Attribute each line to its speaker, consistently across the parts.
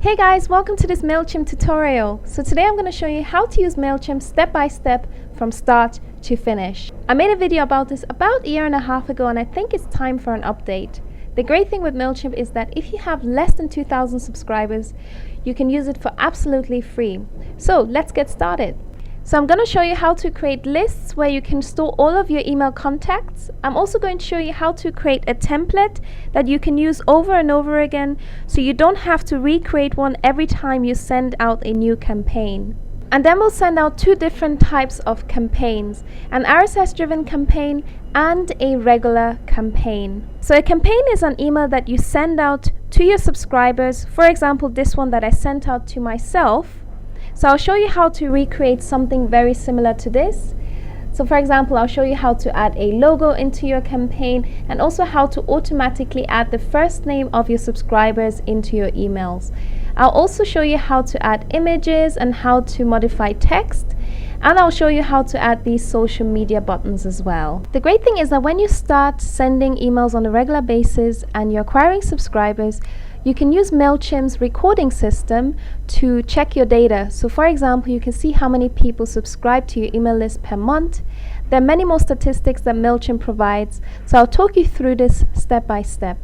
Speaker 1: Hey guys, welcome to this Mailchimp tutorial. So today I'm going to show you how to use Mailchimp step by step from start to finish. I made a video about this about a year and a half ago and I think it's time for an update. The great thing with Mailchimp is that if you have less than 2,000 subscribers, you can use it for absolutely free. So let's get started. So I'm going to show you how to create lists where you can store all of your email contacts. I'm also going to show you how to create a template that you can use over and over again so you don't have to recreate one every time you send out a new campaign. And then we'll send out two different types of campaigns, an RSS-driven campaign and a regular campaign. So a campaign is an email that you send out to your subscribers. For example, this one that I sent out to myself. So I'll show you how to recreate something very similar to this. So for example, I'll show you how to add a logo into your campaign and also how to automatically add the first name of your subscribers into your emails. I'll also show you how to add images and how to modify text. And I'll show you how to add these social media buttons as well. The great thing is that when you start sending emails on a regular basis and you're acquiring subscribers, you can use Mailchimp's recording system to check your data. So for example, you can see how many people subscribe to your email list per month. There are many more statistics that Mailchimp provides, so I'll talk you through this step by step.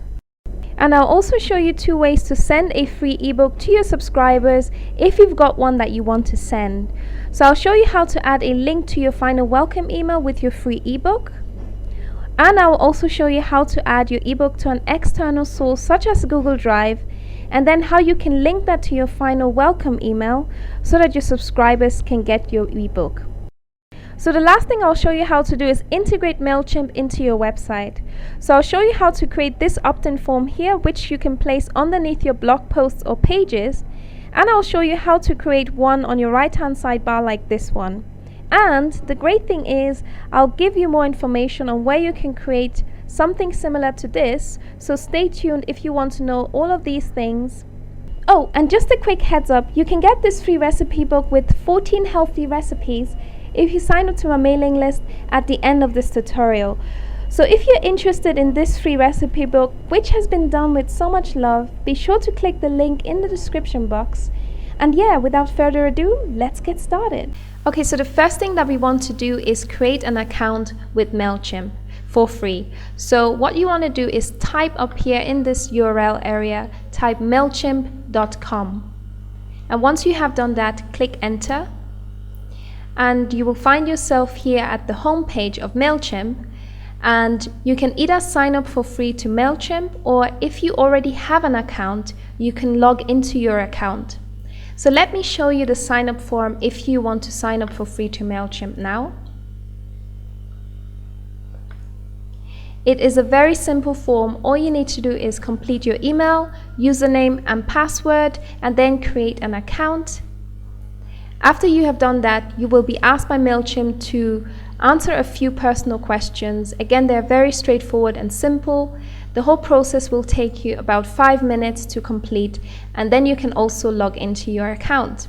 Speaker 1: And I'll also show you two ways to send a free ebook to your subscribers if you've got one that you want to send. So I'll show you how to add a link to your final welcome email with your free ebook. And I will also show you how to add your ebook to an external source such as Google Drive, and then how you can link that to your final welcome email so that your subscribers can get your ebook. So the last thing I'll show you how to do is integrate Mailchimp into your website. So I'll show you how to create this opt-in form here, which you can place underneath your blog posts or pages, and I'll show you how to create one on your right-hand sidebar like this one. And the great thing is I'll give you more information on where you can create something similar to this, so stay tuned if you want to know all of these things. Oh, and just a quick heads up, you can get this free recipe book with 14 healthy recipes if you sign up to my mailing list at the end of this tutorial. So if you're interested in this free recipe book, which has been done with so much love, be sure to click the link in the description box. And yeah, without further ado, let's get started. Okay, so the first thing that we want to do is create an account with Mailchimp for free. So what you want to do is type up here in this URL area, type mailchimp.com. And once you have done that, click enter. And you will find yourself here at the home page of Mailchimp. And you can either sign up for free to Mailchimp, or if you already have an account, you can log into your account. So let me show you the sign up form if you want to sign up for free to Mailchimp now. It is a very simple form. All you need to do is complete your email, username and password, and then create an account. After you have done that, you will be asked by Mailchimp to answer a few personal questions. Again, they're very straightforward and simple. The whole process will take you about 5 minutes to complete, and then you can also log into your account.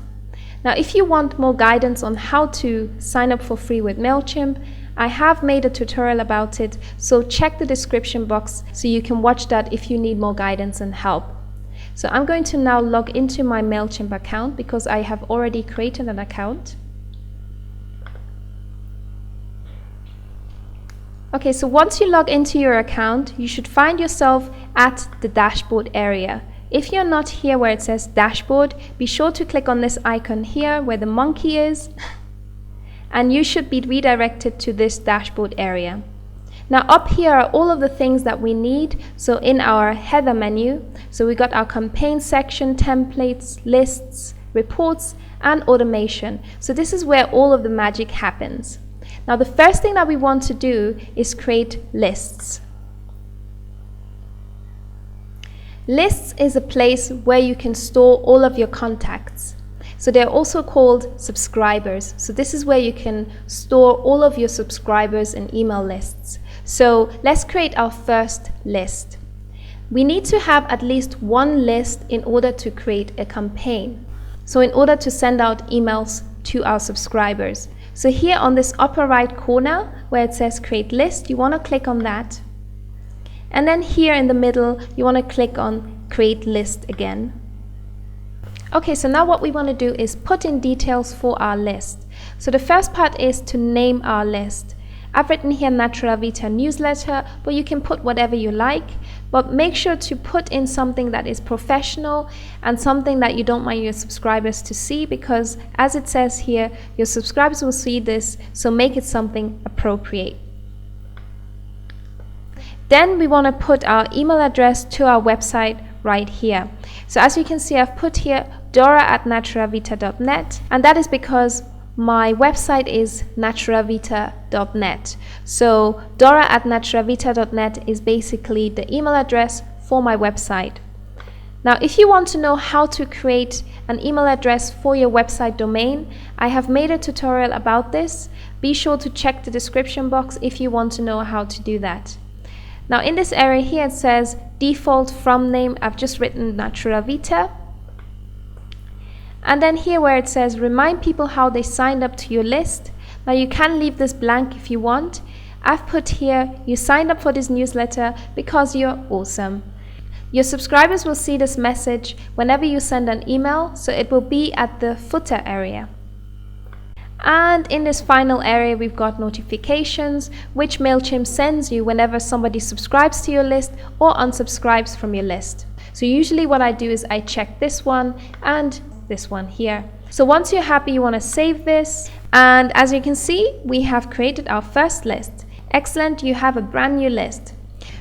Speaker 1: Now, if you want more guidance on how to sign up for free with Mailchimp, I have made a tutorial about it, so check the description box so you can watch that if you need more guidance and help. So I'm going to now log into my Mailchimp account because I have already created an account. Okay, so once you log into your account, you should find yourself at the dashboard area. If you're not here where it says dashboard, be sure to click on this icon here where the monkey is, and you should be redirected to this dashboard area. Now up here are all of the things that we need. So in our header menu, so we got our campaign section, templates, lists, reports, and automation. So this is where all of the magic happens. Now the first thing that we want to do is create lists. Lists is a place where you can store all of your contacts. So they're also called subscribers. So this is where you can store all of your subscribers and email lists. So let's create our first list. We need to have at least one list in order to create a campaign. So in order to send out emails to our subscribers. So here on this upper right corner where it says create list, you want to click on that. And then here in the middle, you want to click on create list again. Okay, so now what we want to do is put in details for our list. So the first part is to name our list. I've written here Natura Vita newsletter, but you can put whatever you like. But make sure to put in something that is professional and something that you don't want your subscribers to see, because as it says here, your subscribers will see this, so make it something appropriate. Then we want to put our email address to our website right here. So as you can see, I've put here dora@naturavita.net, and that is because my website is naturavita.net. So dora@naturavita.net is basically the email address for my website. Now, if you want to know how to create an email address for your website domain, I have made a tutorial about this. Be sure to check the description box if you want to know how to do that. Now, in this area here, it says default from name. I've just written Natura Vita. And then here where it says remind people how they signed up to your list. Now you can leave this blank if you want. I've put here you signed up for this newsletter because you're awesome. Your subscribers will see this message whenever you send an email, so it will be at the footer area. And in this final area, we've got notifications, which Mailchimp sends you whenever somebody subscribes to your list or unsubscribes from your list. So usually what I do is I check this one and this one here. So once you're happy, you want to save this, and as you can see, we have created our first list. Excellent, you have a brand new list.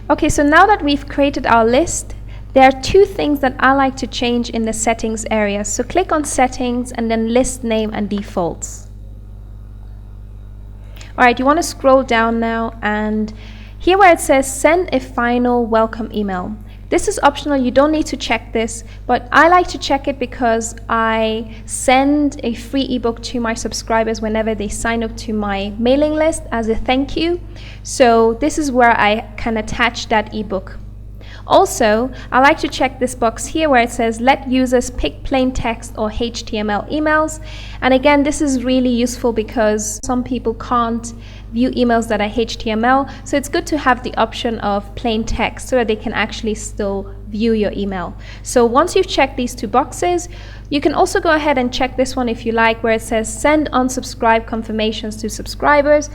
Speaker 1: Okay, so now that we've created our list, there are two things that I like to change in the settings area. So click on settings and then list name and defaults. Alright, you want to scroll down now, and here where it says send a final welcome email. This is optional, you don't need to check this, but I like to check it because I send a free ebook to my subscribers whenever they sign up to my mailing list as a thank you. So this is where I can attach that ebook. Also, I like to check this box here where it says let users pick plain text or HTML emails. And again, this is really useful because some people can't view emails that are HTML, so it's good to have the option of plain text so that they can actually still view your email. So once you've checked these two boxes, you can also go ahead and check this one if you like, where it says send unsubscribe confirmations to subscribers.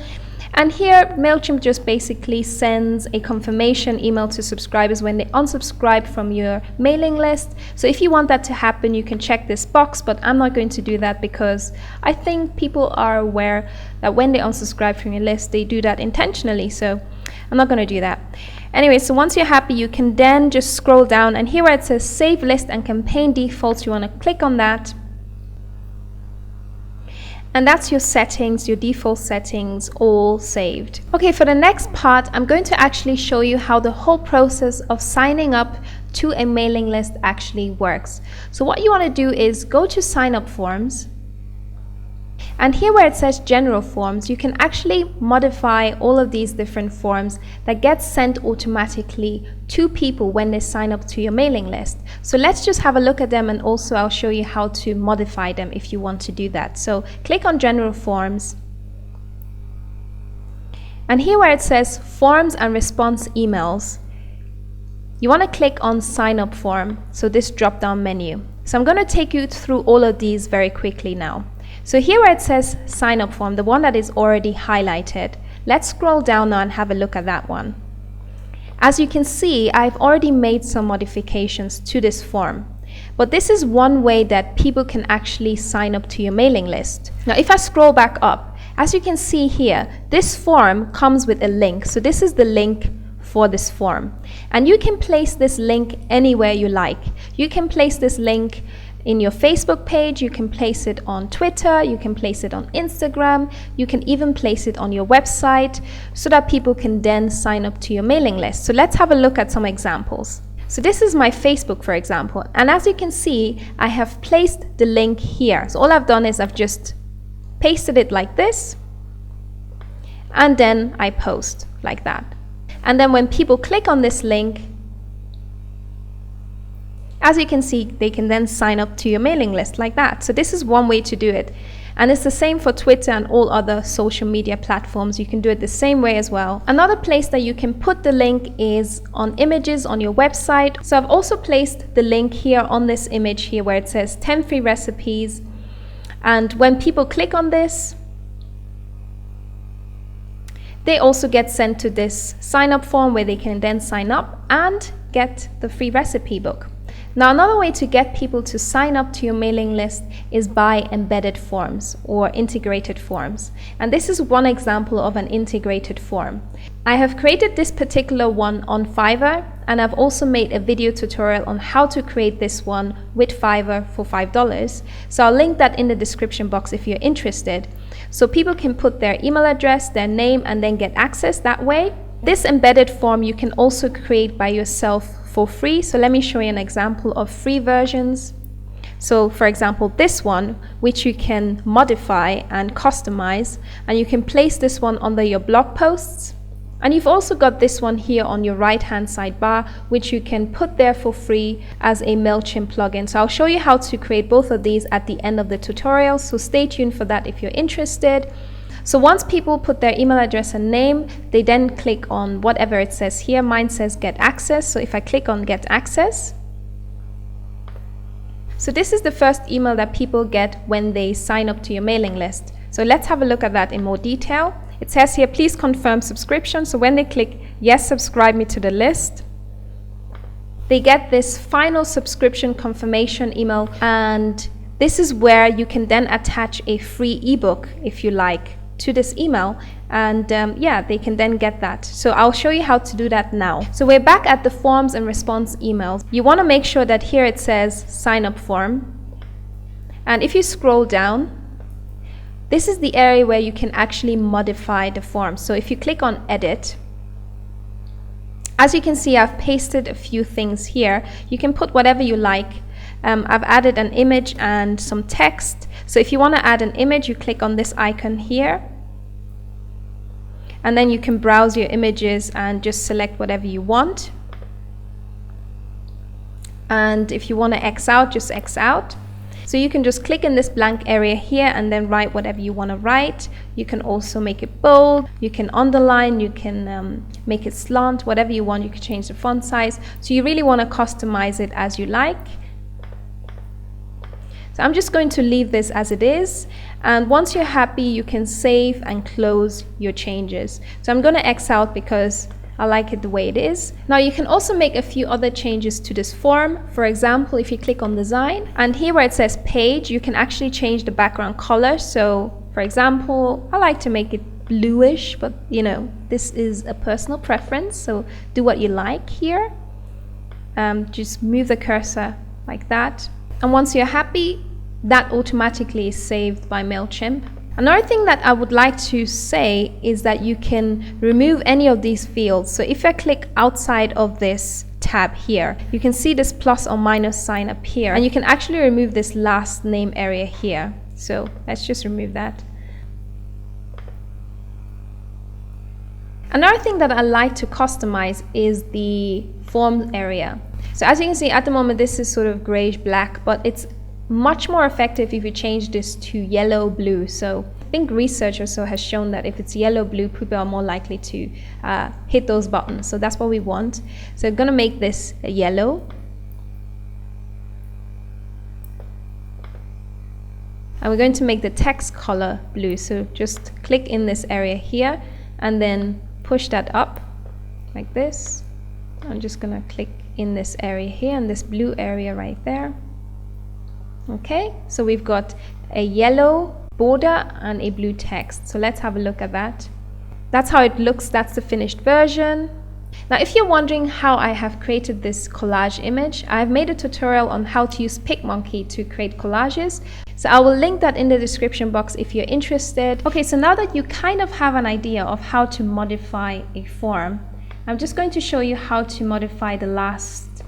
Speaker 1: And here Mailchimp just basically sends a confirmation email to subscribers when they unsubscribe from your mailing list. So if you want that to happen, you can check this box, but I'm not going to do that because I think people are aware that when they unsubscribe from your list, they do that intentionally. So I'm not going to do that. Anyway, so once you're happy, you can then just scroll down, and here where it says save list and campaign defaults, you want to click on that. And that's your settings, your default settings, all saved. Okay, for the next part, I'm going to actually show you how the whole process of signing up to a mailing list actually works. So what you want to do is go to sign up forms. And here where it says general forms, you can actually modify all of these different forms that get sent automatically to people when they sign up to your mailing list. So let's just have a look at them, and also I'll show you how to modify them if you want to do that. So click on general forms. And here where it says forms and response emails, you want to click on sign up form. So this drop down menu. So I'm going to take you through all of these very quickly now. So here where it says sign up form, the one that is already highlighted, let's scroll down now and have a look at that one. As you can see, I've already made some modifications to this form, but this is one way that people can actually sign up to your mailing list. Now, if I scroll back up, as you can see here, this form comes with a link. So this is the link for this form, and you can place this link anywhere you like. You can place this link in your Facebook page, you can place it on Twitter, you can place it on Instagram, you can even place it on your website so that people can then sign up to your mailing list. So let's have a look at some examples. So this is my Facebook, for example, and as you can see, I have placed the link here. So all I've done is I've just pasted it like this, and then I post like that. And then when people click on this link, as you can see, they can then sign up to your mailing list like that. So this is one way to do it. And it's the same for Twitter and all other social media platforms. You can do it the same way as well. Another place that you can put the link is on images on your website. So I've also placed the link here on this image here where it says 10 free recipes. And when people click on this, they also get sent to this sign up form where they can then sign up and get the free recipe book. Now, another way to get people to sign up to your mailing list is by embedded forms or integrated forms. And this is one example of an integrated form. I have created this particular one on Fiverr, and I've also made a video tutorial on how to create this one with Fiverr for $5. So I'll link that in the description box if you're interested. So people can put their email address, their name, and then get access that way. This embedded form you can also create by yourself for free. So let me show you an example of free versions. So for example, this one, which you can modify and customize, and you can place this one under your blog posts. And you've also got this one here on your right hand sidebar, which you can put there for free as a Mailchimp plugin. So I'll show you how to create both of these at the end of the tutorial. So stay tuned for that if you're interested. So once people put their email address and name, they then click on whatever it says here. Mine says get access. So if I click on get access, so this is the first email that people get when they sign up to your mailing list. So let's have a look at that in more detail. It says here, please confirm subscription. So when they click yes, subscribe me to the list, they get this final subscription confirmation email. And this is where you can then attach a free ebook if you like to this email, and yeah, they can then get that. So I'll show you how to do that now. So we're back at the forms and response emails. You want to make sure that here it says sign up form, and if you scroll down, this is the area where you can actually modify the form. So if you click on edit, as you can see, I've pasted a few things here. You can put whatever you like. I've added an image and some text. So if you want to add an image, you click on this icon here, and then you can browse your images and just select whatever you want. And if you want to X out, just X out. So you can just click in this blank area here and then write whatever you want to write. You can also make it bold, you can underline, you can make it slant, whatever you want. You can change the font size. So you really want to customize it as you like. So I'm just going to leave this as it is, and once you're happy, you can save and close your changes. So I'm going to X out because I like it the way it is. Now you can also make a few other changes to this form. For example, if you click on design, and here where it says page, you can actually change the background color. So for example, I like to make it bluish, but you know, this is a personal preference, so do what you like here. Just move the cursor like that. And once you're happy, that automatically is saved by Mailchimp. Another thing that I would like to say is that you can remove any of these fields. So if I click outside of this tab here, you can see this plus or minus sign appear, and you can actually remove this last name area here. So let's just remove that. Another thing that I like to customize is the form area. So as you can see at the moment, this is sort of grayish black, but it's much more effective if you change this to yellow blue. So I think research also has shown that if it's yellow blue, people are more likely to hit those buttons. So that's what we want. So I'm going to make this a yellow. And we're going to make the text color blue. So just click in this area here and then push that up like this. I'm just going to click in this area here and this blue area right there. Okay, so we've got a yellow border and a blue text. So let's have a look at that. That's how it looks. That's the finished version. Now, if you're wondering how I have created this collage image, I've made a tutorial on how to use PicMonkey to create collages. So I will link that in the description box if you're interested. Okay, so now that you kind of have an idea of how to modify a form, I'm just going to show you how to modify the last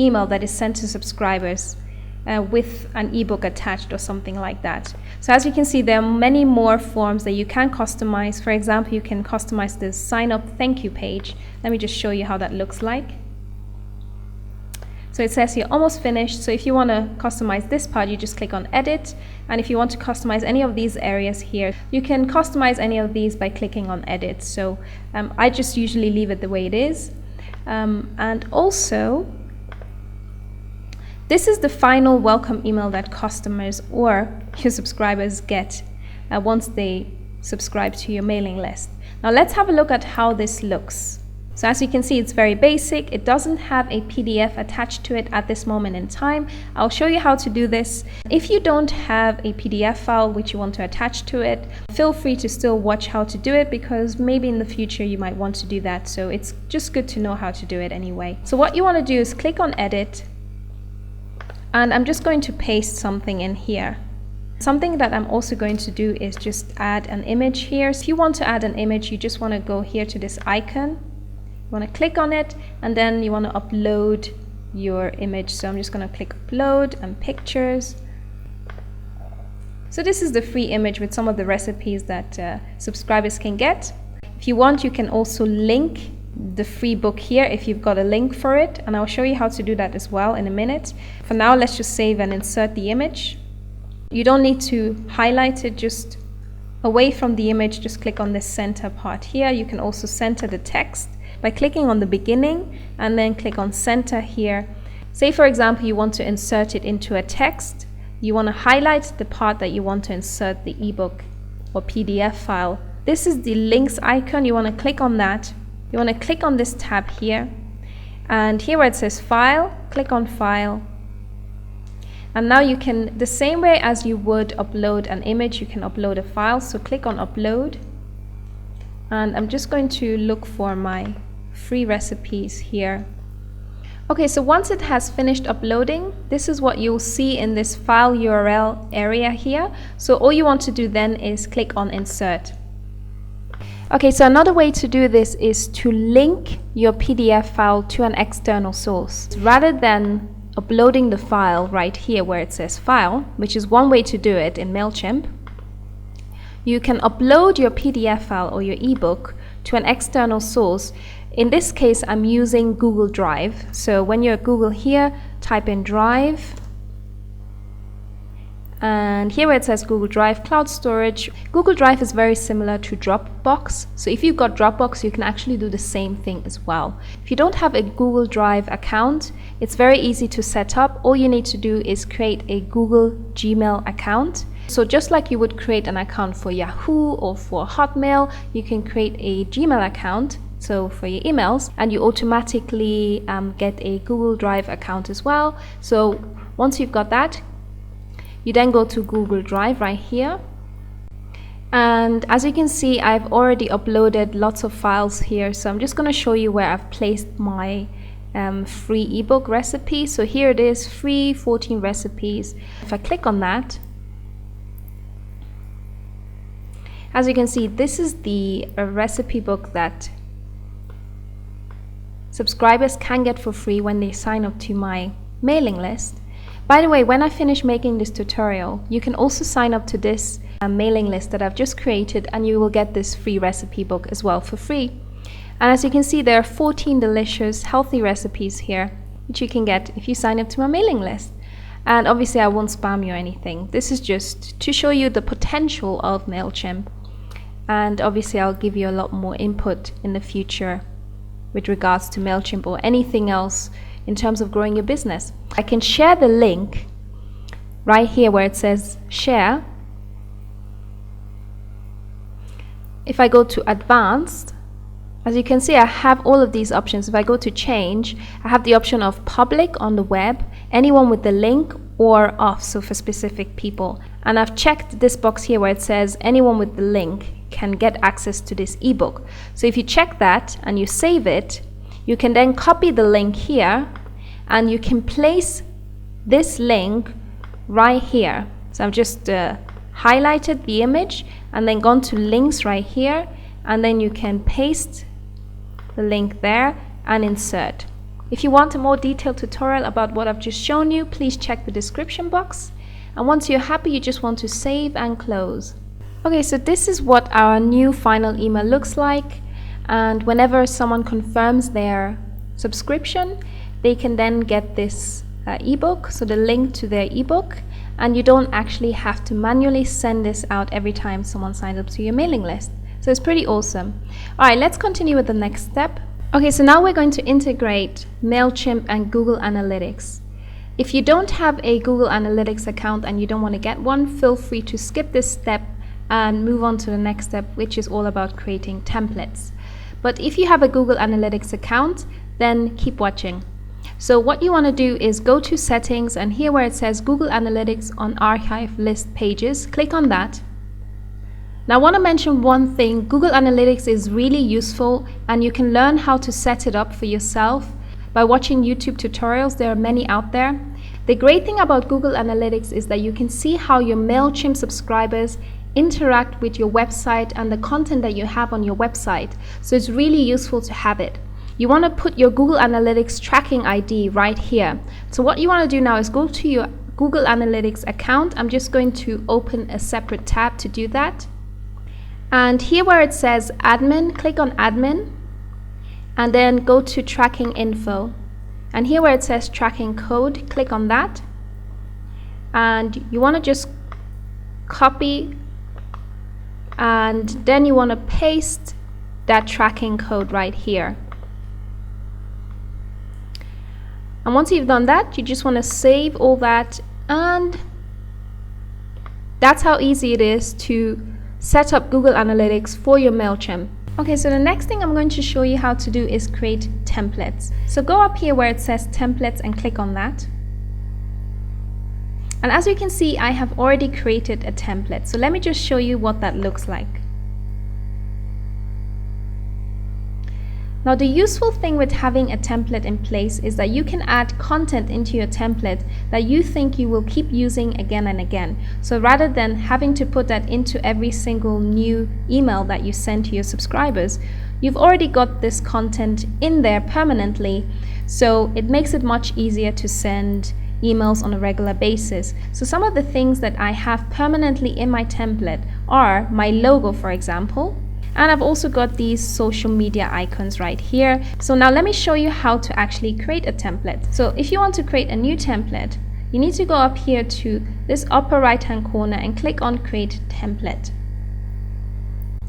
Speaker 1: email that is sent to subscribers with an ebook attached or something like that. So as you can see, there are many more forms that you can customize. For example, you can customize the sign up thank you page. Let me just show you how that looks like. So it says here almost finished. So if you want to customize this part, you just click on edit. And if you want to customize any of these areas here, you can customize any of these by clicking on edit. So I just usually leave it the way it is. And also, this is the final welcome email that customers or your subscribers get once they subscribe to your mailing list. Now let's have a look at how this looks. So as you can see, it's very basic. It doesn't have a PDF attached to it at this moment in time. I'll show you how to do this. If you don't have a PDF file which you want to attach to it, feel free to still watch how to do it, because maybe in the future you might want to do that. So it's just good to know how to do it anyway. So what you want to do is click on edit, and I'm just going to paste something in here. Something that I'm also going to do is just add an image here. So if you want to add an image, you just want to go here to this icon. You want to click on it, and then you want to upload your image. So I'm just going to click upload and pictures. So this is the free image with some of the recipes that subscribers can get. If you want, you can also link the free book here if you've got a link for it, and I'll show you how to do that as well in a minute. For now, let's just save and insert the image. You don't need to highlight it, just away from the image, just click on this center part here. You can also center the text by clicking on the beginning and then click on center here. Say for example you want to insert it into a text. You want to highlight the part that you want to insert the ebook or PDF file. This is the links icon. You want to click on that. You want to click on this tab here, and here where it says file, click on file. And now you can, the same way as you would upload an image, you can upload a file. So click on upload, and I'm just going to look for my free recipes here. Okay, so once it has finished uploading, this is what you'll see in this file URL area here. So all you want to do then is click on insert. Okay, so another way to do this is to link your PDF file to an external source. Rather than uploading the file right here where it says file, which is one way to do it in Mailchimp, you can upload your PDF file or your ebook to an external source. In this case, I'm using Google Drive. So when you're at Google here, type in Drive. And here where it says Google Drive Cloud Storage, Google Drive is very similar to Dropbox. So if you've got Dropbox, you can actually do the same thing as well. If you don't have a Google Drive account, it's very easy to set up. All you need to do is create a Google Gmail account. So just like you would create an account for Yahoo or for Hotmail, you can create a Gmail account, so for your emails, and you automatically get a Google Drive account as well. So once you've got that, you then go to Google Drive right here. And as you can see, I've already uploaded lots of files here. So I'm just going to show you where I've placed my free ebook recipe. So here it is, free 14 recipes. If I click on that, as you can see, this is the recipe book that subscribers can get for free when they sign up to my mailing list. By the way, when I finish making this tutorial, you can also sign up to this mailing list that I've just created, and you will get this free recipe book as well for free. And as you can see, there are 14 delicious, healthy recipes here, which you can get if you sign up to my mailing list. And obviously I won't spam you or anything. This is just to show you the potential of Mailchimp. And obviously I'll give you a lot more input in the future with regards to Mailchimp or anything else in terms of growing your business. I can share the link right here where it says share. If I go to advanced, as you can see, I have all of these options. If I go to change, I have the option of public on the web, anyone with the link, or off, so for specific people. And I've checked this box here where it says anyone with the link can get access to this ebook. So if you check that and you save it, you can then copy the link here, and you can place this link right here. So I've just highlighted the image and then gone to links right here, and then you can paste the link there and insert. If you want a more detailed tutorial about what I've just shown you, please check the description box. And once you're happy, you just want to save and close. Okay, so this is what our new final email looks like. And whenever someone confirms their subscription, they can then get this ebook, so the link to their ebook, and you don't actually have to manually send this out every time someone signs up to your mailing list. So it's pretty awesome. All right, let's continue with the next step. Okay, so now we're going to integrate Mailchimp and Google Analytics. If you don't have a Google Analytics account and you don't want to get one, feel free to skip this step and move on to the next step, which is all about creating templates. But if you have a Google Analytics account, then keep watching. So what you want to do is go to settings, and here where it says Google Analytics on archive list pages, click on that. Now I want to mention one thing. Google Analytics is really useful and you can learn how to set it up for yourself by watching YouTube tutorials. There are many out there. The great thing about Google Analytics is that you can see how your Mailchimp subscribers interact with your website and the content that you have on your website. So it's really useful to have it. You want to put your Google Analytics tracking ID right here. So what you want to do now is go to your Google Analytics account. I'm just going to open a separate tab to do that. And here where it says admin, click on admin and then go to tracking info. And here where it says tracking code, click on that. And you want to just copy and then you want to paste that tracking code right here. And once you've done that, you just want to save all that, and that's how easy it is to set up Google Analytics for your Mailchimp. Okay, so the next thing I'm going to show you how to do is create templates. So go up here where it says templates and click on that. And as you can see, I have already created a template. So let me just show you what that looks like. Now the useful thing with having a template in place is that you can add content into your template that you think you will keep using again and again. So rather than having to put that into every single new email that you send to your subscribers, you've already got this content in there permanently. So it makes it much easier to send emails on a regular basis. So some of the things that I have permanently in my template are my logo, for example. And I've also got these social media icons right here. So now let me show you how to actually create a template. So if you want to create a new template, you need to go up here to this upper right hand corner and click on create template.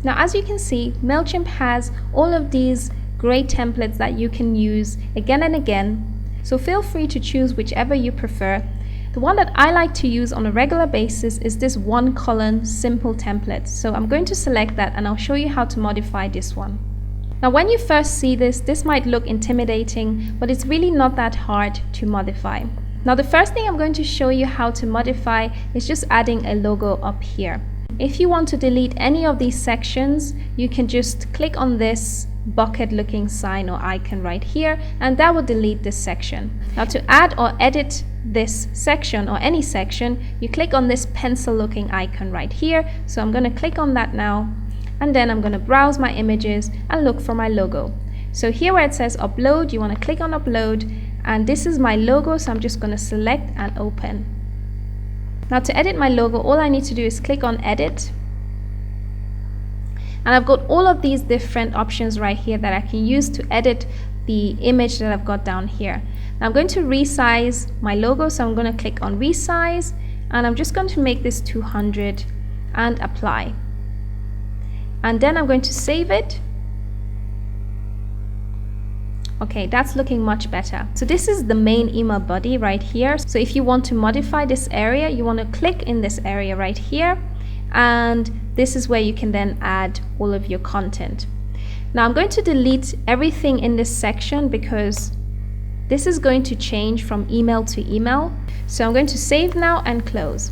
Speaker 1: Now as you can see, Mailchimp has all of these great templates that you can use again and again. So feel free to choose whichever you prefer. The one that I like to use on a regular basis is this one column simple template. So I'm going to select that and I'll show you how to modify this one. Now when you first see this, this might look intimidating, but it's really not that hard to modify. Now the first thing I'm going to show you how to modify is just adding a logo up here. If you want to delete any of these sections, you can just click on this bucket looking sign or icon right here, and that will delete this section. Now to add or edit this section or any section, you click on this pencil looking icon right here. So I'm going to click on that now, and then I'm going to browse my images and look for my logo. So here where it says upload, you want to click on upload, and this is my logo, so I'm just going to select and open. Now to edit my logo, all I need to do is click on edit. And I've got all of these different options right here that I can use to edit the image that I've got down here. Now I'm going to resize my logo, so I'm going to click on resize, and I'm just going to make this 200 and apply. And then I'm going to save it. Okay, that's looking much better. So this is the main email body right here. So if you want to modify this area, you want to click in this area right here, and this is where you can then add all of your content. Now I'm going to delete everything in this section because this is going to change from email to email. So I'm going to save now and close.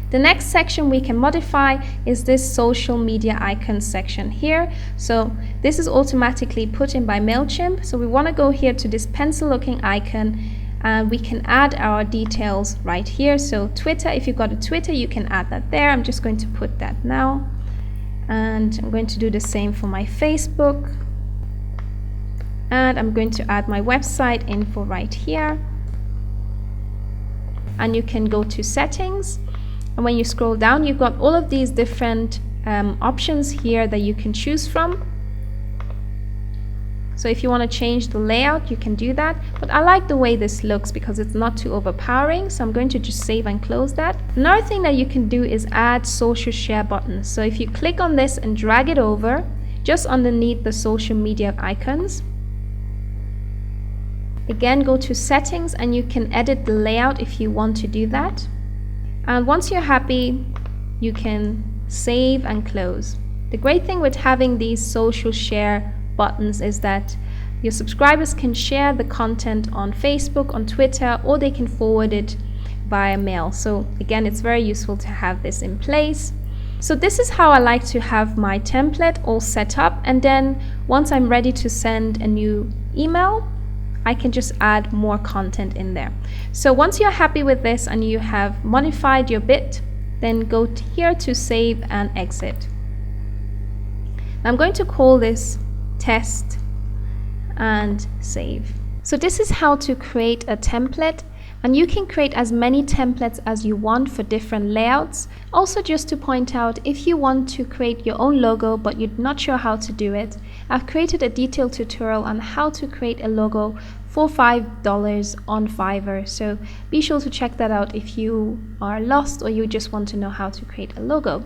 Speaker 1: The next section we can modify is this social media icons section here. So this is automatically put in by Mailchimp. So we want to go here to this pencil looking icon, and we can add our details right here. So Twitter, if you've got a Twitter, you can add that there. I'm just going to put that now. And I'm going to do the same for my Facebook. And I'm going to add my website info right here. And you can go to settings. And when you scroll down, you've got all of these different options here that you can choose from. So if you want to change the layout, you can do that. But I like the way this looks because it's not too overpowering. So I'm going to just save and close that. Another thing that you can do is add social share buttons. So if you click on this and drag it over, just underneath the social media icons, again, go to settings and you can edit the layout if you want to do that. And once you're happy, you can save and close. The great thing with having these social share buttons is that your subscribers can share the content on Facebook, on Twitter, or they can forward it via mail. So again, it's very useful to have this in place. So this is how I like to have my template all set up, and then once I'm ready to send a new email, I can just add more content in there. So once you're happy with this and you have modified your bit, then go here to save and exit. I'm going to call this test and save. So this is how to create a template, and you can create as many templates as you want for different layouts. Also, just to point out, if you want to create your own logo but you're not sure how to do it, I've created a detailed tutorial on how to create a logo for $5 on Fiverr. So be sure to check that out if you are lost or you just want to know how to create a logo.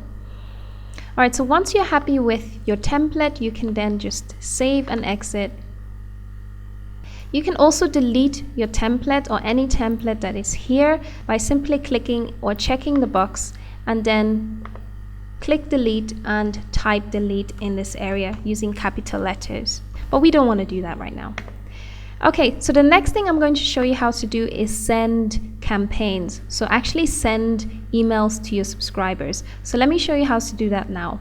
Speaker 1: Alright, so once you're happy with your template, you can then just save and exit. You can also delete your template or any template that is here by simply clicking or checking the box and then click delete and type delete in this area using capital letters. But we don't want to do that right now. Okay, so the next thing I'm going to show you how to do is send campaigns. So actually send emails to your subscribers. So let me show you how to do that now.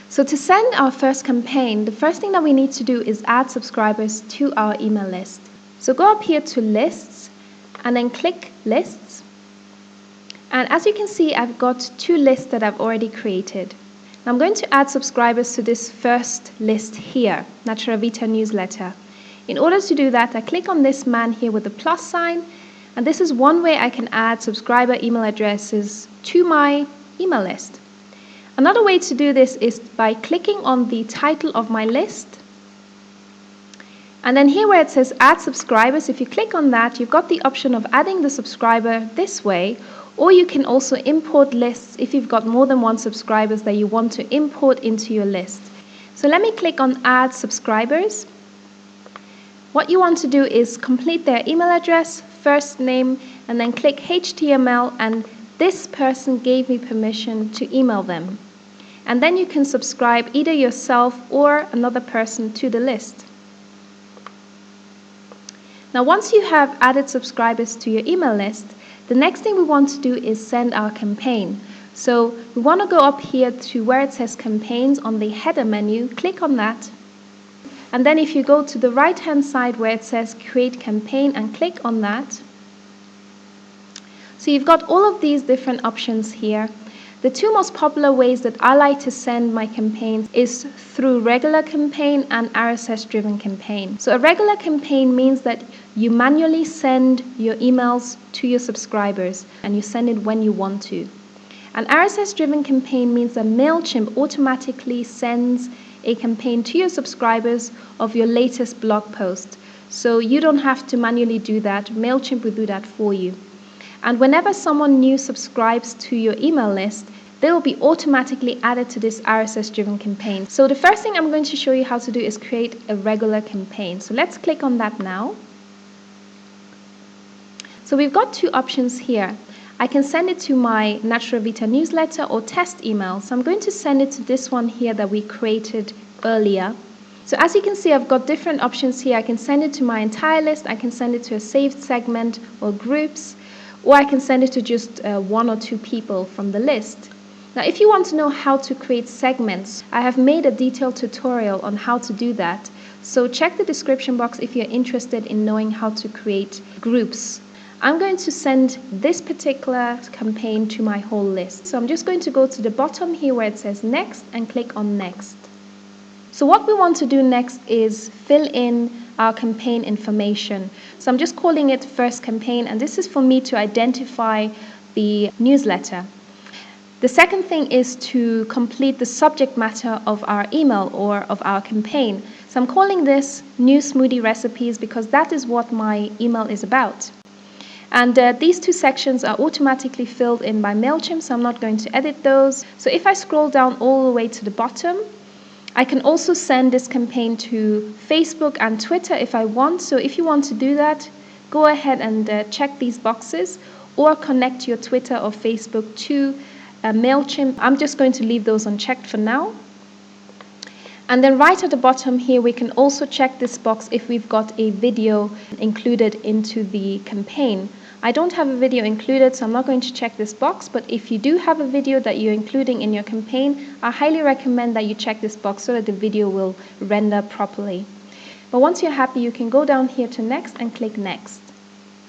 Speaker 1: So to send our first campaign, the first thing that we need to do is add subscribers to our email list. So go up here to lists and then click lists. And as you can see, I've got two lists that I've already created. Now I'm going to add subscribers to this first list here, Natural Vita newsletter. In order to do that, I click on this man here with the plus sign, and this is one way I can add subscriber email addresses to my email list. Another way to do this is by clicking on the title of my list, and then here where it says add subscribers, if you click on that, you've got the option of adding the subscriber this way, or you can also import lists if you've got more than one subscribers that you want to import into your list. So let me click on add subscribers. What you want to do is complete their email address, first name, and then click HTML, and this person gave me permission to email them. And then you can subscribe either yourself or another person to the list. Now once you have added subscribers to your email list, the next thing we want to do is send our campaign. So we want to go up here to where it says campaigns on the header menu, click on that. And then if you go to the right hand side where it says create campaign and click on that. So you've got all of these different options here. The two most popular ways that I like to send my campaigns is through regular campaign and RSS driven campaign. So a regular campaign means that you manually send your emails to your subscribers and you send it when you want to. An RSS driven campaign means that Mailchimp automatically sends a campaign to your subscribers of your latest blog post. So you don't have to manually do that. Mailchimp will do that for you. And whenever someone new subscribes to your email list, they will be automatically added to this RSS driven campaign. So the first thing I'm going to show you how to do is create a regular campaign. So let's click on that now. So we've got two options here. I can send it to my Natural Vita newsletter or test email. So I'm going to send it to this one here that we created earlier. So as you can see, I've got different options here. I can send it to my entire list. I can send it to a saved segment or groups. Or I can send it to just one or two people from the list. Now, if you want to know how to create segments, I have made a detailed tutorial on how to do that. So check the description box if you're interested in knowing how to create groups. I'm going to send this particular campaign to my whole list. So I'm just going to go to the bottom here where it says next and click on next. So what we want to do next is fill in our campaign information. So I'm just calling it first campaign, and this is for me to identify the newsletter. The second thing is to complete the subject matter of our email or of our campaign. So I'm calling this New Smoothie Recipes because that is what my email is about. And these two sections are automatically filled in by Mailchimp, so I'm not going to edit those. So if I scroll down all the way to the bottom, I can also send this campaign to Facebook and Twitter if I want. So if you want to do that, go ahead and check these boxes or connect your Twitter or Facebook to Mailchimp. I'm just going to leave those unchecked for now. And then right at the bottom here, we can also check this box if we've got a video included into the campaign. I don't have a video included, so I'm not going to check this box, but if you do have a video that you're including in your campaign, I highly recommend that you check this box so that the video will render properly. But once you're happy, you can go down here to Next and click Next.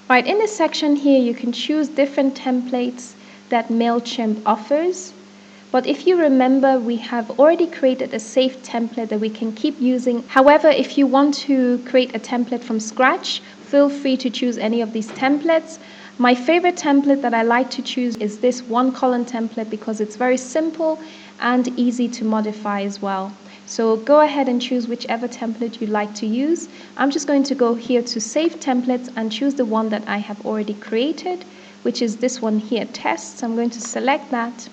Speaker 1: Right, in this section here, you can choose different templates that Mailchimp offers. But if you remember, we have already created a safe template that we can keep using. However, if you want to create a template from scratch, feel free to choose any of these templates. My favorite template that I like to choose is this one-column template because it's very simple and easy to modify as well. So go ahead and choose whichever template you like to use. I'm just going to go here to Save Templates and choose the one that I have already created, which is this one here, Test. So I'm going to select that.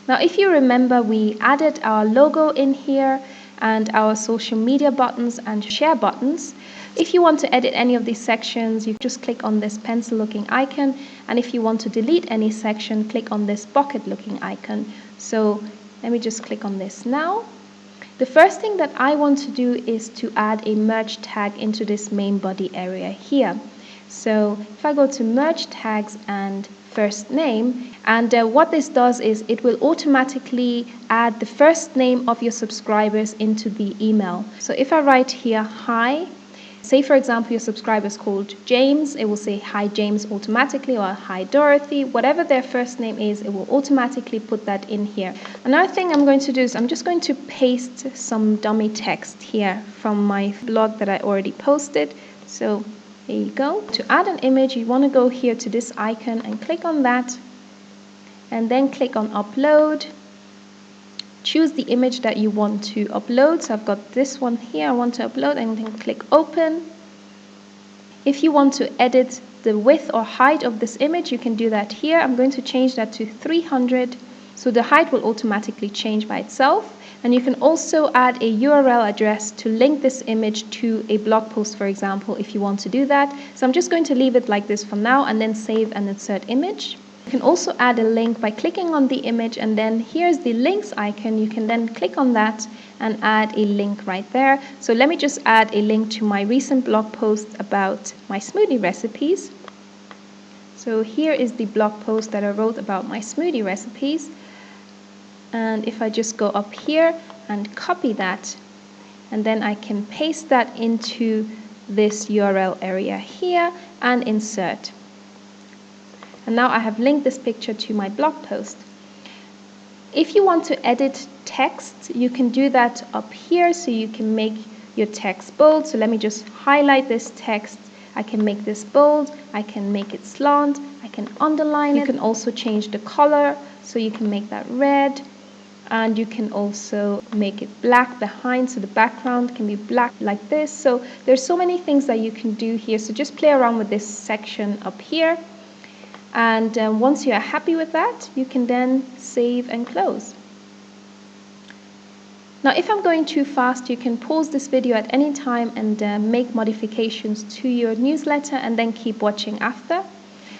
Speaker 1: Now, if you remember, we added our logo in here and our social media buttons and share buttons. If you want to edit any of these sections, you just click on this pencil looking icon. And if you want to delete any section, click on this bucket looking icon. So let me just click on this now. The first thing that I want to do is to add a merge tag into this main body area here. So if I go to Merge Tags and First Name, and what this does is it will automatically add the first name of your subscribers into the email. So if I write here, hi, say for example your subscriber is called James, it will say hi James automatically, or hi Dorothy, whatever their first name is, it will automatically put that in here. Another thing I'm going to do is I'm just going to paste some dummy text here from my blog that I already posted. So there you go. To add an image, you want to go here to this icon and click on that, and then click on Upload. Choose the image that you want to upload. So I've got this one here I want to upload, and then click Open. If you want to edit the width or height of this image, you can do that here. I'm going to change that to 300, so the height will automatically change by itself. And you can also add a URL address to link this image to a blog post, for example, if you want to do that. So I'm just going to leave it like this for now and then save and insert image. You can also add a link by clicking on the image, and then here's the links icon. You can then click on that and add a link right there. So let me just add a link to my recent blog post about my smoothie recipes. So here is the blog post that I wrote about my smoothie recipes. And if I just go up here and copy that, and then I can paste that into this URL area here and insert. And now I have linked this picture to my blog post. If you want to edit text, you can do that up here, so you can make your text bold. So let me just highlight this text. I can make this bold, I can make it slant, I can underline it. You can also change the color, so you can make that red. And you can also make it black behind, so the background can be black like this. So there's so many things that you can do here. So just play around with this section up here. And once you are happy with that, you can then save and close. Now, if I'm going too fast, you can pause this video at any time and make modifications to your newsletter and then keep watching after.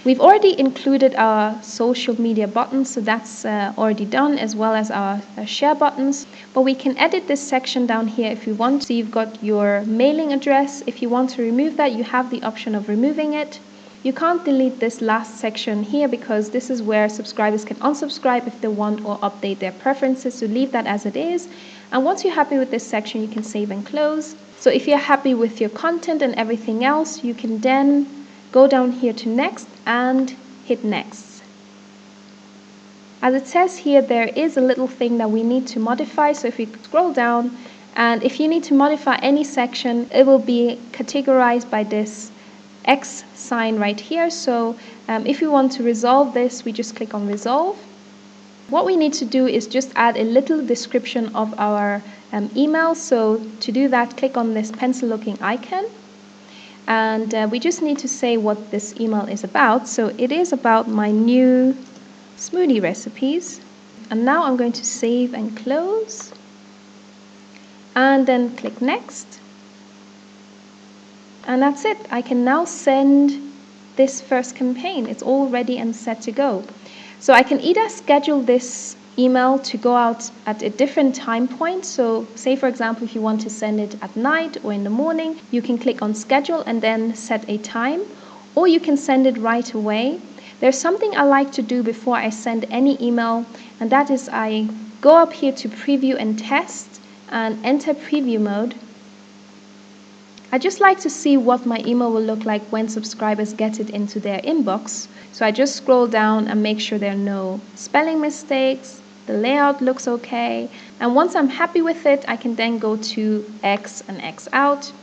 Speaker 1: We've already included our social media buttons, so that's already done, as well as our share buttons. But we can edit this section down here if you want. So you've got your mailing address. If you want to remove that, you have the option of removing it. You can't delete this last section here because this is where subscribers can unsubscribe if they want or update their preferences. So leave that as it is. And once you're happy with this section, you can save and close. So if you're happy with your content and everything else, you can then go down here to Next and hit Next. As it says here, there is a little thing that we need to modify. So if we scroll down, and if you need to modify any section, it will be categorized by this X sign right here. So if we want to resolve this, we just click on Resolve. What we need to do is just add a little description of our email. So to do that, click on this pencil looking icon, and we just need to say what this email is about. So it is about my new smoothie recipes. And now I'm going to save and close, and then click next. And that's it. I can now send this first campaign. It's all ready and set to go. So I can either schedule this email to go out at a different time point. So say, for example, if you want to send it at night or in the morning, you can click on schedule and then set a time, or you can send it right away. There's something I like to do before I send any email, and that is I go up here to preview and test and enter preview mode. I just like to see what my email will look like when subscribers get it into their inbox. So I just scroll down and make sure there are no spelling mistakes, the layout looks okay, and once I'm happy with it, I can then go to X and X out.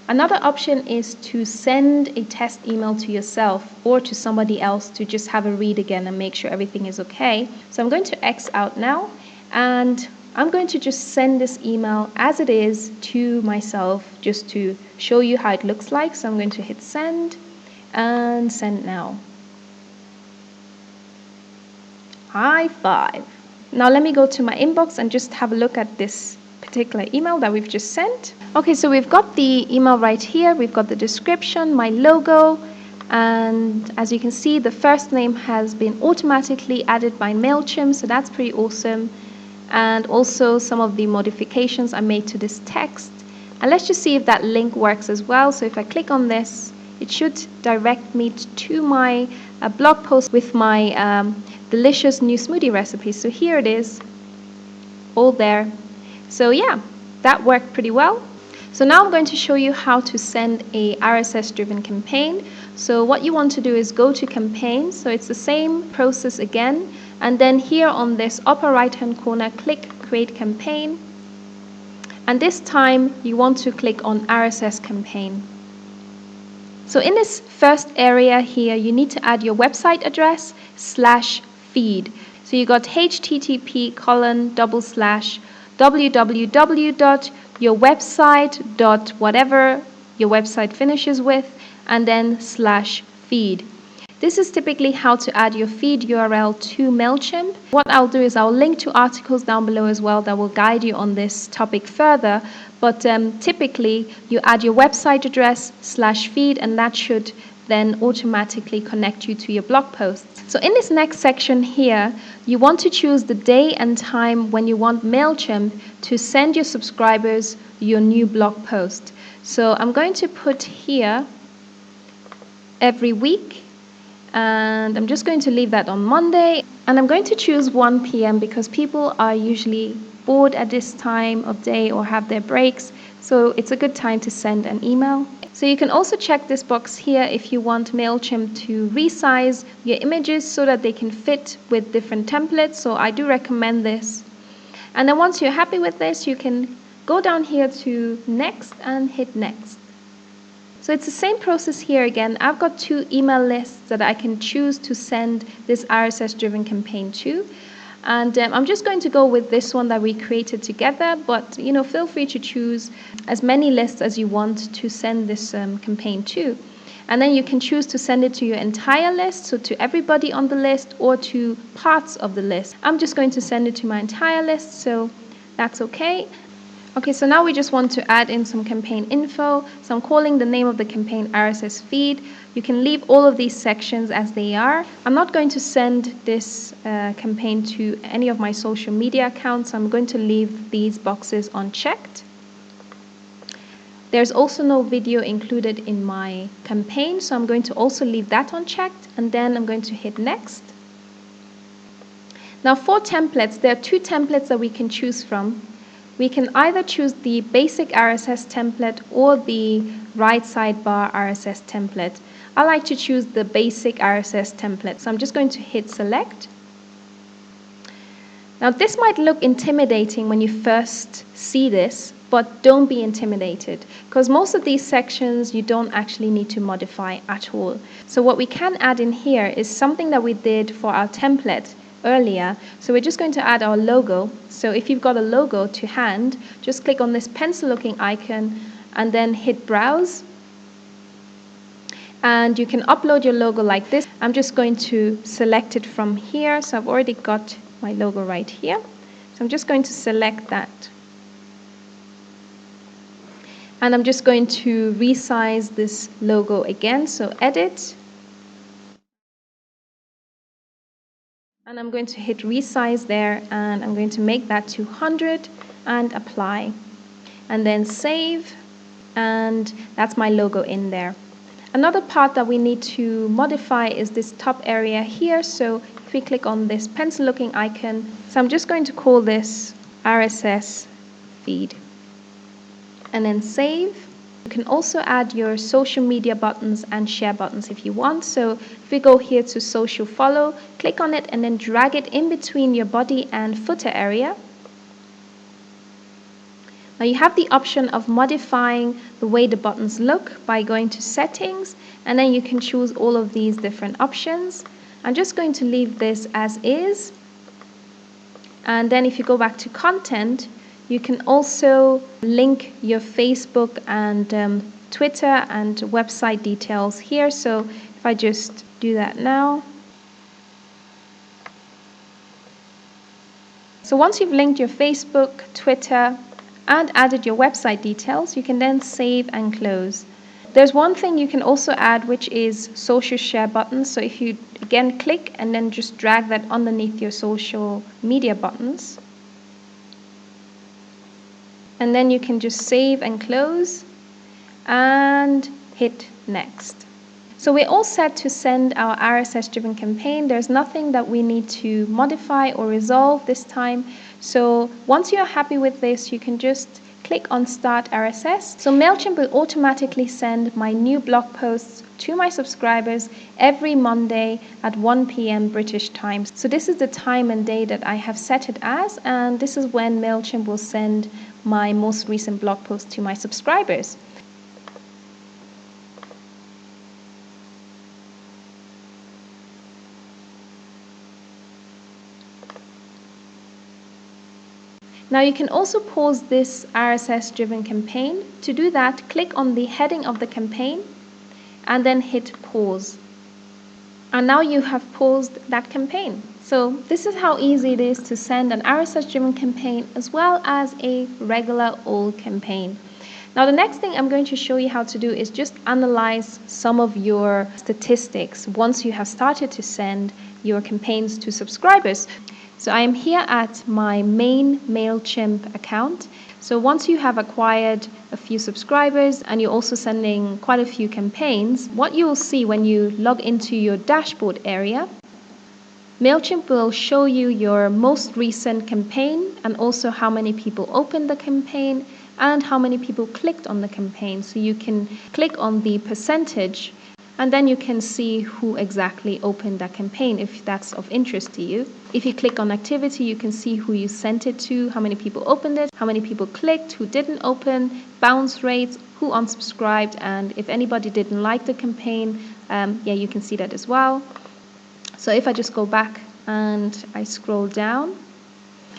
Speaker 1: Another option is to send a test email to yourself or to somebody else to just have a read again and make sure everything is okay. So I'm going to X out now, and I'm going to just send this email as it is to myself just to show you how it looks like. So I'm going to hit send and send now. High five. Now let me go to my inbox and just have a look at this particular email that we've just sent. Okay, so we've got the email right here. We've got the description, my logo, and as you can see, the first name has been automatically added by Mailchimp, so that's pretty awesome. And also some of the modifications I made to this text. And let's just see if that link works as well. So if I click on this, it should direct me to my blog post with my delicious new smoothie recipes. So here it is, all there. So yeah, that worked pretty well. So now I'm going to show you how to send a RSS driven campaign. So what you want to do is go to campaigns. So it's the same process again. And then here on this upper right hand corner, click create campaign. And this time you want to click on RSS campaign. So in this first area here, you need to add your website address /feed. So you got http://www.yourwebsite.whatever your website finishes with, and then /feed. This is typically how to add your feed URL to Mailchimp. What I'll do is I'll link to articles down below as well that will guide you on this topic further. But typically you add your website address /feed, and that should then automatically connect you to your blog posts. So in this next section here, you want to choose the day and time when you want Mailchimp to send your subscribers your new blog post. So I'm going to put here every week. And I'm just going to leave that on Monday, and I'm going to choose 1 p.m. because people are usually bored at this time of day or have their breaks, so it's a good time to send an email. So you can also check this box here if you want Mailchimp to resize your images so that they can fit with different templates, so I do recommend this. And then once you're happy with this, you can go down here to next and hit next. So it's the same process here again. I've got 2 email lists that I can choose to send this RSS driven campaign to. And I'm just going to go with this one that we created together, but feel free to choose as many lists as you want to send this campaign to. And then you can choose to send it to your entire list, so to everybody on the list or to parts of the list. I'm just going to send it to my entire list, so that's okay. Okay, so now we just want to add in some campaign info. So I'm calling the name of the campaign RSS feed. You can leave all of these sections as they are. I'm not going to send this campaign to any of my social media accounts. So I'm going to leave these boxes unchecked. There's also no video included in my campaign, so I'm going to also leave that unchecked, and then I'm going to hit next. Now for templates, there are 2 templates that we can choose from. We can either choose the basic RSS template or the right sidebar RSS template. I like to choose the basic RSS template, so I'm just going to hit select. Now this might look intimidating when you first see this, but don't be intimidated, because most of these sections you don't actually need to modify at all. So what we can add in here is something that we did for our template earlier. So we're just going to add our logo. So if you've got a logo to hand, just click on this pencil looking icon and then hit browse. And you can upload your logo like this. I'm just going to select it from here. So I've already got my logo right here. So I'm just going to select that. And I'm just going to resize this logo again. So edit. And I'm going to hit resize there, and I'm going to make that 200 and apply. And then save, and that's my logo in there. Another part that we need to modify is this top area here. So if we click on this pencil looking icon, so I'm just going to call this RSS feed. And then save. You can also add your social media buttons and share buttons if you want. So if we go here to social follow, click on it and then drag it in between your body and footer area. Now you have the option of modifying the way the buttons look by going to settings, and then you can choose all of these different options. I'm just going to leave this as is. And then if you go back to content, you can also link your Facebook and Twitter and website details here. So if I just do that now. So once you've linked your Facebook, Twitter, and added your website details, you can then save and close. There's one thing you can also add, which is social share buttons. So if you again click and then just drag that underneath your social media buttons, and then you can just save and close and hit next. So we're all set to send our RSS driven campaign. There's nothing that we need to modify or resolve this time. So once you're happy with this, you can just click on Start RSS. So Mailchimp will automatically send my new blog posts to my subscribers every Monday at 1 p.m. British time. So this is the time and day that I have set it as, and this is when Mailchimp will send my most recent blog post to my subscribers. Now you can also pause this RSS driven campaign. To do that, click on the heading of the campaign and then hit pause. And now you have paused that campaign. So this is how easy it is to send an RSS driven campaign as well as a regular old campaign. Now the next thing I'm going to show you how to do is just analyze some of your statistics once you have started to send your campaigns to subscribers. So I am here at my main Mailchimp account. So once you have acquired a few subscribers and you're also sending quite a few campaigns, what you will see when you log into your dashboard area, Mailchimp will show you your most recent campaign and also how many people opened the campaign and how many people clicked on the campaign. So you can click on the percentage and then you can see who exactly opened that campaign if that's of interest to you. If you click on activity, you can see who you sent it to, how many people opened it, how many people clicked, who didn't open, bounce rates, who unsubscribed, and if anybody didn't like the campaign, you can see that as well. So if I just go back and I scroll down,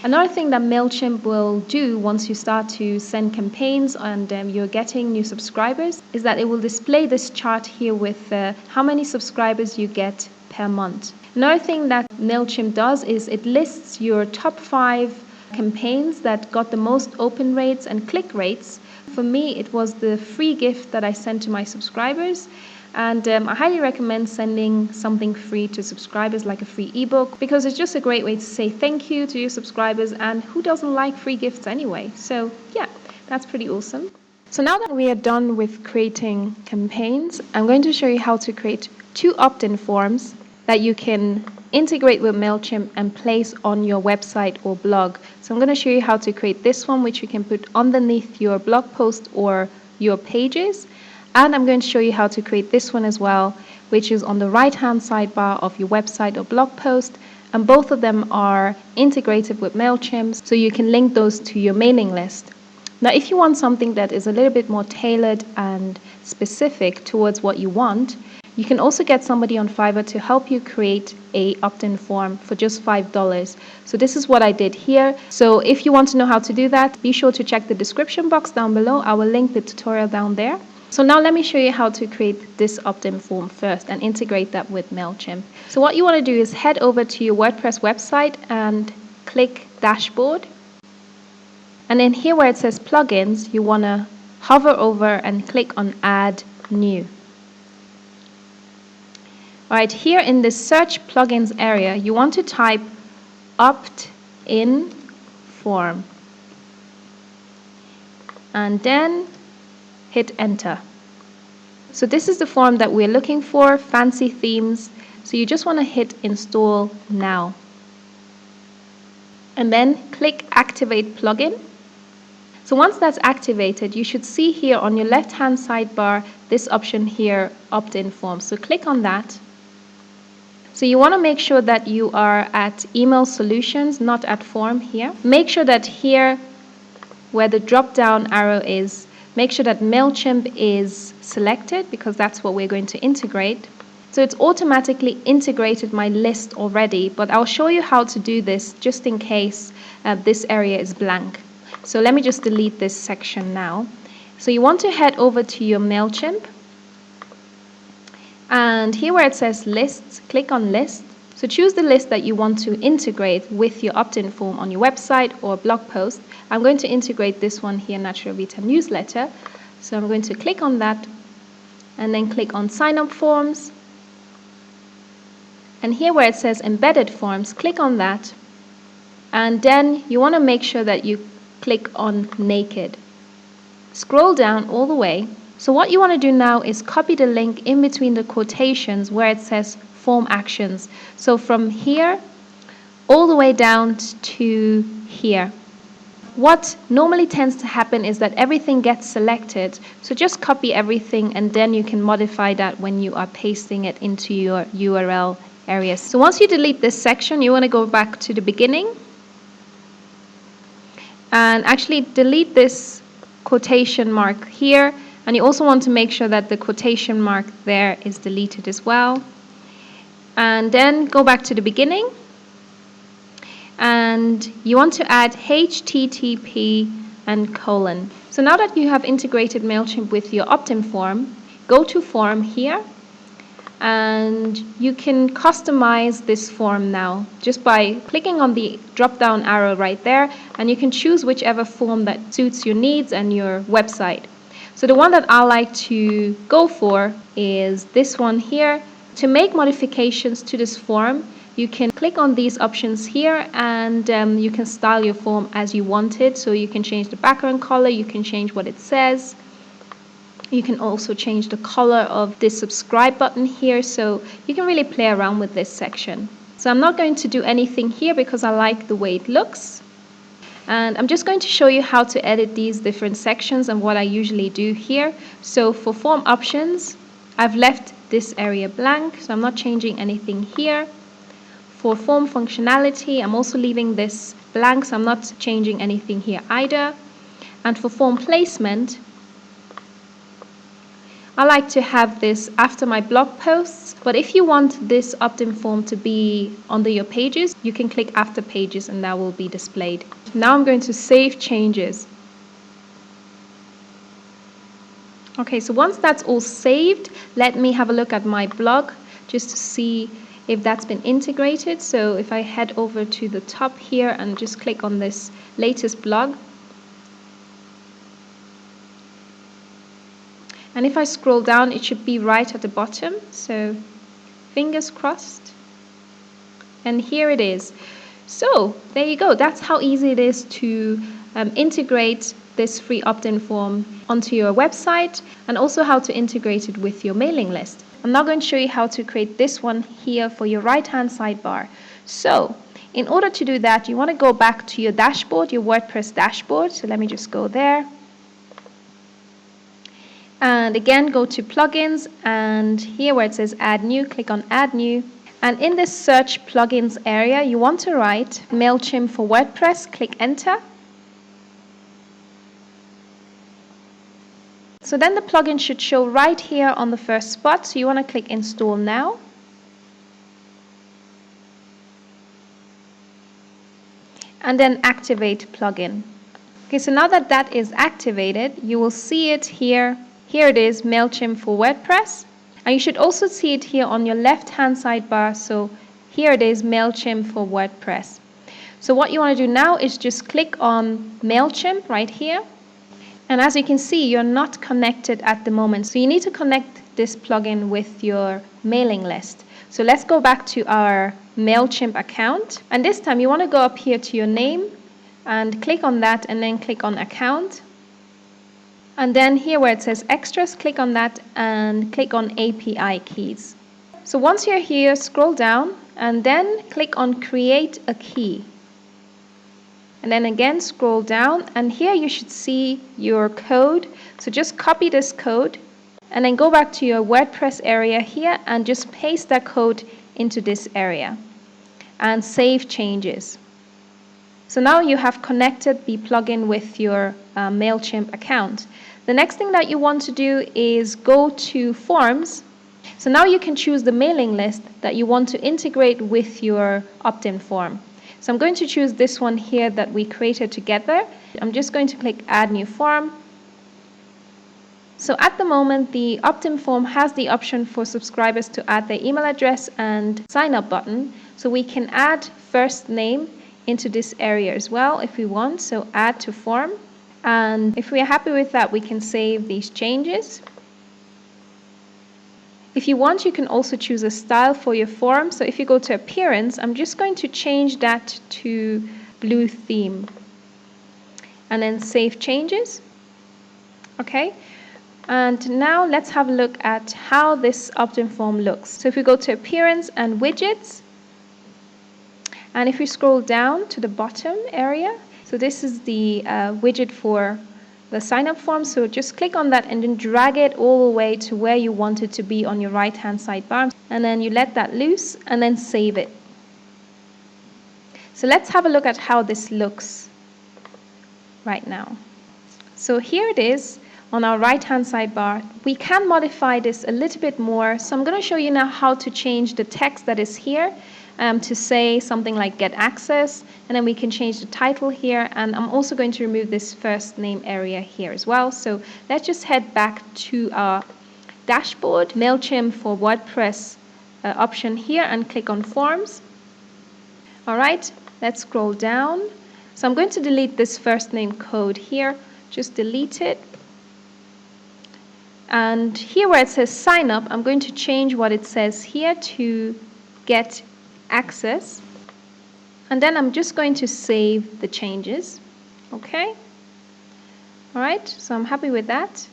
Speaker 1: another thing that Mailchimp will do once you start to send campaigns and you're getting new subscribers is that it will display this chart here with how many subscribers you get per month. Another thing that Mailchimp does is it lists your top 5 campaigns that got the most open rates and click rates. For me, it was the free gift that I sent to my subscribers. And I highly recommend sending something free to subscribers, like a free ebook, because it's just a great way to say thank you to your subscribers, and who doesn't like free gifts anyway? So yeah, that's pretty awesome. So now that we are done with creating campaigns, I'm going to show you how to create 2 opt-in forms that you can integrate with Mailchimp and place on your website or blog. So I'm going to show you how to create this one, which you can put underneath your blog post or your pages. And I'm going to show you how to create this one as well, which is on the right-hand sidebar of your website or blog post. And both of them are integrated with Mailchimp, so you can link those to your mailing list. Now, if you want something that is a little bit more tailored and specific towards what you want, You can also get somebody on Fiverr to help you create a opt-in form for just $5. So this is what I did here. So if you want to know how to do that, be sure to check the description box down below. I will link the tutorial down there. So now let me show you how to create this opt-in form first and integrate that with Mailchimp. So what you want to do is head over to your WordPress website and click Dashboard. And then here where it says Plugins, you want to hover over and click on Add New. Alright, here in the Search Plugins area, you want to type Opt-in Form. And then hit Enter. So this is the form that we're looking for, fancy themes. So you just want to hit Install Now. And then click Activate Plugin. So once that's activated, you should see here on your left-hand sidebar this option here, Opt-in Form. So click on that. So you want to make sure that you are at Email Solutions, not at Form here. Make sure that here, where the drop-down arrow is, make sure that Mailchimp is selected because that's what we're going to integrate. So it's automatically integrated my list already, but I'll show you how to do this just in case this area is blank. So let me just delete this section now. So you want to head over to your Mailchimp. And here where it says Lists, click on List. So choose the list that you want to integrate with your opt-in form on your website or blog post. I'm going to integrate this one here, Natural Vita Newsletter. So I'm going to click on that and then click on Sign Up Forms. And here where it says Embedded Forms, click on that. And then you want to make sure that you click on Naked. Scroll down all the way. So what you want to do now is copy the link in between the quotations where it says Form Actions. So from here all the way down to here. What normally tends to happen is that everything gets selected. So just copy everything and then you can modify that when you are pasting it into your URL areas. So once you delete this section, you want to go back to the beginning and actually delete this quotation mark here. And you also want to make sure that the quotation mark there is deleted as well. And then go back to the beginning. And you want to add HTTP and colon. So now that you have integrated Mailchimp with your opt-in form, go to Form here. And you can customize this form now just by clicking on the drop-down arrow right there. And you can choose whichever form that suits your needs and your website. So the one that I like to go for is this one here. To make modifications to this form, you can click on these options here and you can style your form as you want it. So you can change the background color, you can change what it says. You can also change the color of this subscribe button here. So you can really play around with this section. So I'm not going to do anything here because I like the way it looks. And I'm just going to show you how to edit these different sections and what I usually do here. So for form options, I've left this area blank, so I'm not changing anything here. For form functionality, I'm also leaving this blank, so I'm not changing anything here either. And for form placement, I like to have this after my blog posts, but if you want this opt-in form to be under your pages, you can click after pages and that will be displayed. Now I'm going to save changes. Okay, so once that's all saved, let me have a look at my blog just to see if that's been integrated. So if I head over to the top here and just click on this latest blog, and if I scroll down, it should be right at the bottom. So fingers crossed. And here it is. So there you go. That's how easy it is to integrate this free opt-in form onto your website, and also how to integrate it with your mailing list. I'm now going to show you how to create this one here for your right-hand sidebar. So in order to do that, you want to go back to your dashboard, your WordPress dashboard. So let me just go there. And again, go to plugins, and here where it says add new, click on add new. And in this search plugins area, you want to write Mailchimp for WordPress, click enter. So then the plugin should show right here on the first spot. So you want to click Install Now. And then Activate Plugin. Okay, so now that that is activated, you will see it here. Here it is, Mailchimp for WordPress. And you should also see it here on your left-hand sidebar. So here it is, Mailchimp for WordPress. So what you want to do now is just click on Mailchimp right here. And as you can see, you're not connected at the moment. So you need to connect this plugin with your mailing list. So let's go back to our Mailchimp account. And this time you want to go up here to your name and click on that and then click on account. And then here where it says extras, click on that and click on API keys. So once you're here, scroll down and then click on create a key. And then again scroll down and here you should see your code. So just copy this code and then go back to your WordPress area here and just paste that code into this area and save changes. So now you have connected the plugin with your Mailchimp account. The next thing that you want to do is go to Forms. So now you can choose the mailing list that you want to integrate with your opt-in form. So I'm going to choose this one here that we created together. I'm just going to click Add New Form. So at the moment, the opt-in form has the option for subscribers to add their email address and sign up button. So we can add first name into this area as well if we want. So add to form. And if we are happy with that, we can save these changes. If you want, you can also choose a style for your form. So if you go to appearance, I'm just going to change that to blue theme. And then save changes. Okay. And now let's have a look at how this opt-in form looks. So if we go to appearance and widgets, and if we scroll down to the bottom area, so this is the widget for the sign-up form. So just click on that and then drag it all the way to where you want it to be on your right-hand sidebar. And then you let that loose and then save it. So let's have a look at how this looks right now. So here it is on our right-hand sidebar. We can modify this a little bit more. So I'm going to show you now how to change the text that is here to say something like get access, and then we can change the title here, and I'm also going to remove this first name area here as well. So let's just head back to our dashboard, Mailchimp for WordPress option here, and click on Forms. All right, let's scroll down. So I'm going to delete this first name code here, just delete it. And here where it says sign up, I'm going to change what it says here to get access. And then I'm just going to save the changes. Okay. All right, so I'm happy with that.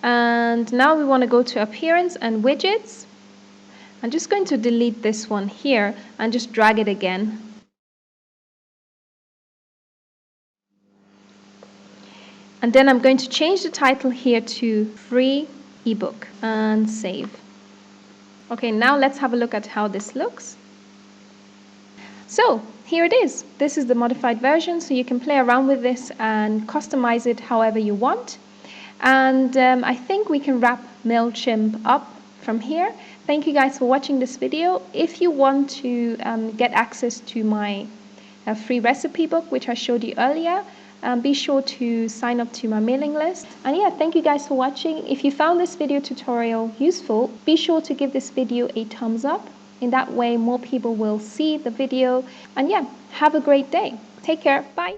Speaker 1: And now we want to go to appearance and widgets. I'm just going to delete this one here and just drag it again. And then I'm going to change the title here to free ebook and save. Okay, now let's have a look at how this looks. So here it is. This is the modified version, so you can play around with this and customize it however you want. And I think we can wrap Mailchimp up from here. Thank you guys for watching this video. If you want to get access to my free recipe book, which I showed you earlier, be sure to sign up to my mailing list. And yeah, thank you guys for watching. If you found this video tutorial useful, be sure to give this video a thumbs up. In that way, more people will see the video. And yeah, have a great day. Take care. Bye.